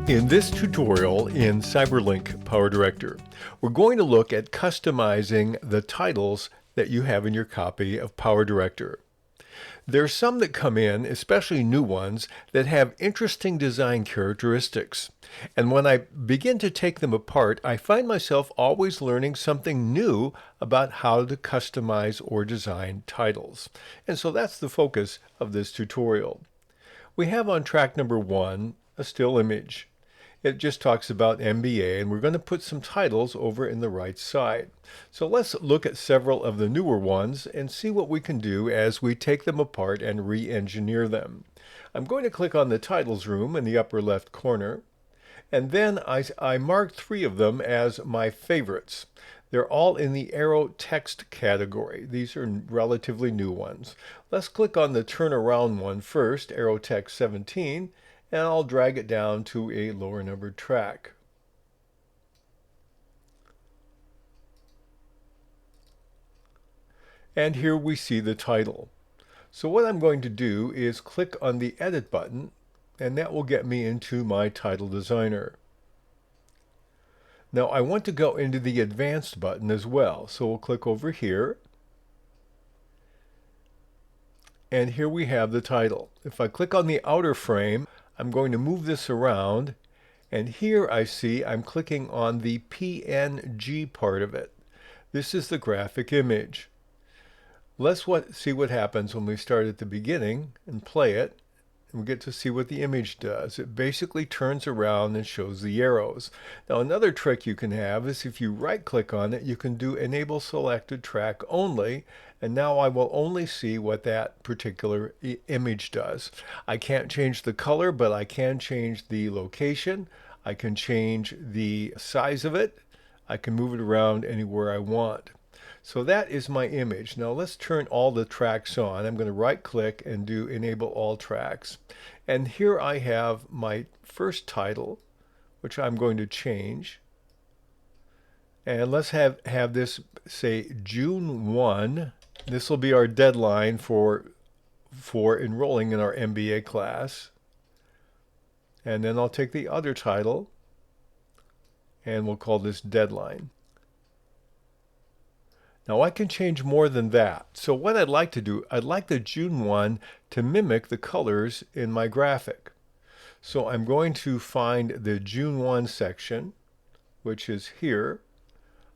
In this tutorial in Cyberlink Power Director, we're going to look at customizing the titles that you have in your copy of Power Director. There's some that come in, especially new ones, that have interesting design characteristics. And when I begin to take them apart, I find myself always learning something new about how to customize or design titles. And so that's the focus of this tutorial. We have on track number 1 a still image. It just talks about MBA, and we're going to put some titles over in the right side. So let's look at several of the newer ones and see what we can do as we take them apart and re-engineer them. I'm going to click on the titles room in the upper left corner, and then I marked 3 of them as my favorites. They're all in the aerotex category. These are relatively new ones. Let's click on the turnaround one first, aerotex 17, and I'll drag it down to a lower numbered track. And here we see the title. So what I'm going to do is click on the edit button, and that will get me into my title designer. Now I want to go into the advanced button as well, so we'll click over here. And here we have the title. If I click on the outer frame, I'm going to move this around, and here I see I'm clicking on the PNG part of it. This is the graphic image. Let's see what happens when we start at the beginning and play it, and we get to see what the image does. It basically turns around and shows the arrows. Now another trick you can have is if you right click on it, you can do enable selected track only, and now I will only see what that particular image does. I can't change the color, but I can change the location. I can change the size of it. I can move it around anywhere I want. So that is my image. Now let's turn all the tracks on. I'm going to right click and do enable all tracks. And here I have my first title, which I'm going to change. And let's have this say June 1. This will be our deadline for enrolling in our MBA class. And then I'll take the other title and we'll call this deadline. Now I can change more than that. So what I'd like to do, I'd like the June 1 to mimic the colors in my graphic. So I'm going to find the June 1 section, which is here.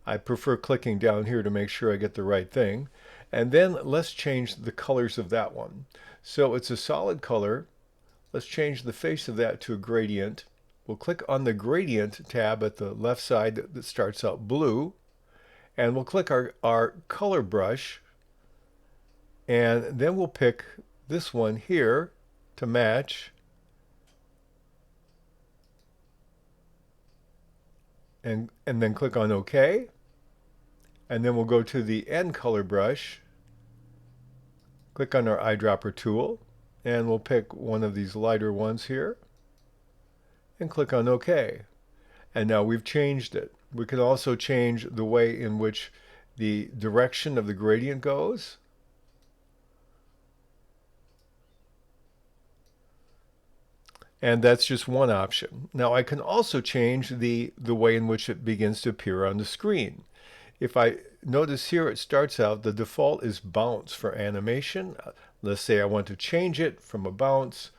I prefer clicking down here to make sure I get the right thing. And then let's change the colors of that one. So it's a solid color. Let's change the face of that to a gradient. We'll click on the gradient tab at the left side that starts out blue. And we'll click our color brush. And then we'll pick this one here to match. And then click on OK. And then we'll go to the end color brush, click on our eyedropper tool, and we'll pick one of these lighter ones here, and click on OK. And now we've changed it. We can also change the way in which the direction of the gradient goes. And that's just one option. Now I can also change the way in which it begins to appear on the screen. If I notice here, it starts out, the default is bounce for animation. Let's say I want to change it from a bounce.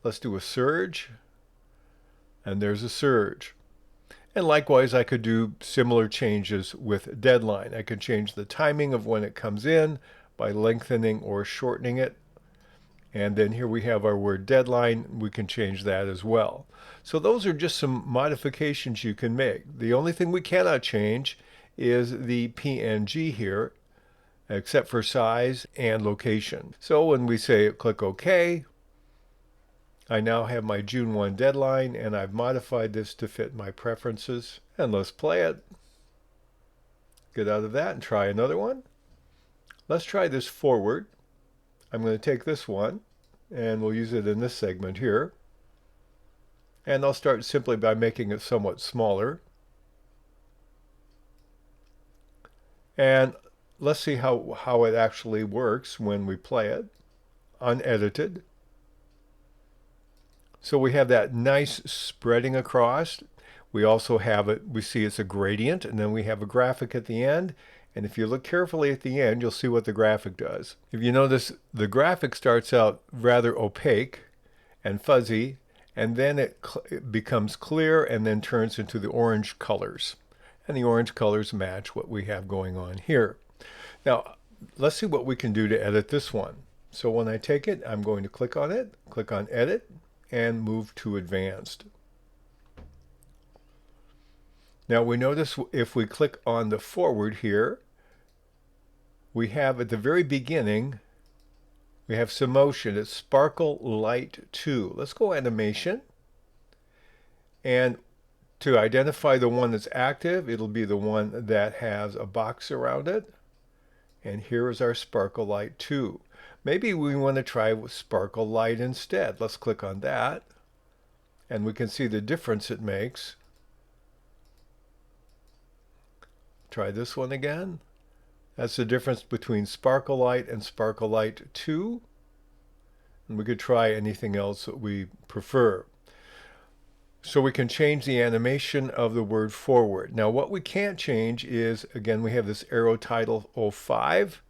Let's do a surge. And there's a surge. And likewise, I could do similar changes with deadline. I could change the timing of when it comes in by lengthening or shortening it. And then here we have our word deadline. We can change that as well. So those are just some modifications you can make. The only thing we cannot change is the PNG here, except for size and location. So when we say click OK, I now have my June 1 deadline, and I've modified this to fit my preferences. And let's play it. Get out of that and try another one. Let's try this forward. I'm going to take this one, and we'll use it in this segment here. And I'll start simply by making it somewhat smaller. And let's see how it actually works when we play it, unedited. So we have that nice spreading across. We also have it, we see it's a gradient, and then we have a graphic at the end. And if you look carefully at the end, you'll see what the graphic does. If you notice, the graphic starts out rather opaque and fuzzy, and then it becomes clear and then turns into the orange colors. And the orange colors match what we have going on here. Now, let's see what we can do to edit this one. So when I take it, I'm going to click on it, click on Edit, and move to Advanced. Now we notice if we click on the forward here, we have at the very beginning, we have some motion. It's Sparkle Light 2. Let's go Animation. And to identify the one that's active, it'll be the one that has a box around it. And here is our Sparkle Light 2. Maybe we want to try with Sparkle Light instead. Let's click on that. And we can see the difference it makes. Try this one again. That's the difference between Sparkle Light and Sparkle Light 2. And we could try anything else that we prefer. So we can change the animation of the word forward. Now what we can't change is, again, we have this arrow title 05.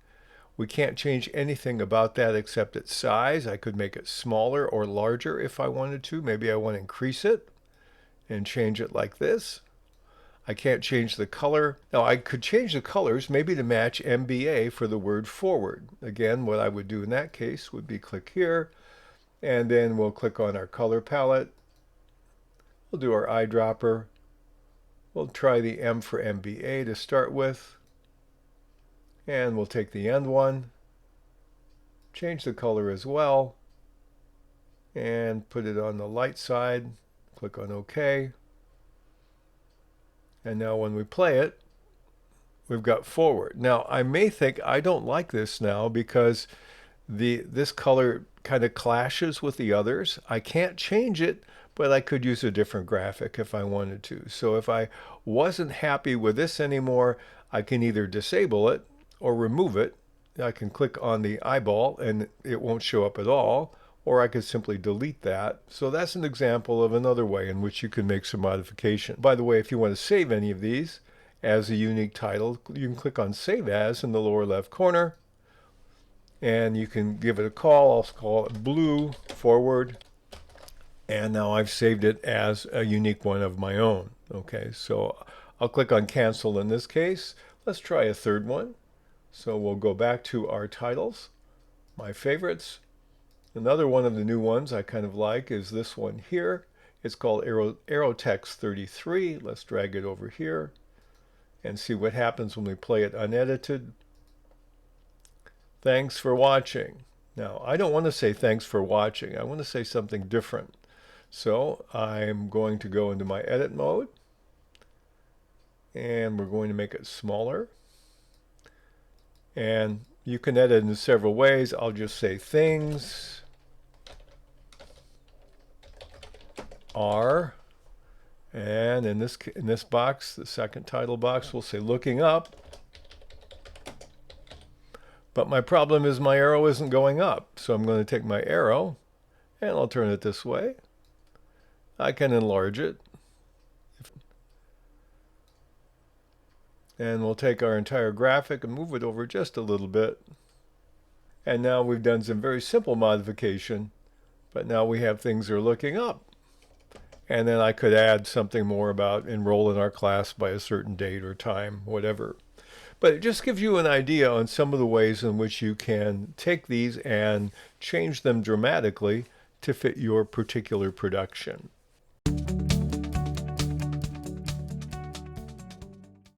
We can't change anything about that except its size. I could make it smaller or larger if I wanted to. Maybe I want to increase it and change it like this. I can't change the color. Now I could change the colors maybe to match MBA for the word forward. Again, what I would do in that case would be click here, and then we'll click on our color palette. We'll do our eyedropper. We'll try the M for MBA to start with. And we'll take the end one, change the color as well, and put it on the light side. Click on OK. And now when we play it, we've got forward. Now I may think I don't like this now because this color kind of clashes with the others. I can't change it, but I could use a different graphic if I wanted to. So if I wasn't happy with this anymore, I can either disable it or remove it. I can click on the eyeball and it won't show up at all, or I could simply delete that. So that's an example of another way in which you can make some modification. By the way, if you want to save any of these as a unique title, you can click on Save As in the lower left corner, and you can give it a call. I'll call it Blue Forward, and now I've saved it as a unique one of my own. Okay, so I'll click on Cancel in this case. Let's try a third one. So we'll go back to our titles, my favorites. Another one of the new ones I kind of like is this one here. It's called aerotex 33. Let's drag it over here and see what happens when we play it unedited. Thanks for watching. Now, I don't want to say thanks for watching. I want to say something different. So I'm going to go into my edit mode, and we're going to make it smaller. And you can edit in several ways. I'll just say things are, and in this box, the second title box, we'll say looking up. But my problem is my arrow isn't going up. So I'm going to take my arrow and I'll turn it this way. I can enlarge it. And we'll take our entire graphic and move it over just a little bit. And now we've done some very simple modification, but now we have things that are looking up. And then I could add something more about enroll in our class by a certain date or time, whatever. But it just gives you an idea on some of the ways in which you can take these and change them dramatically to fit your particular production.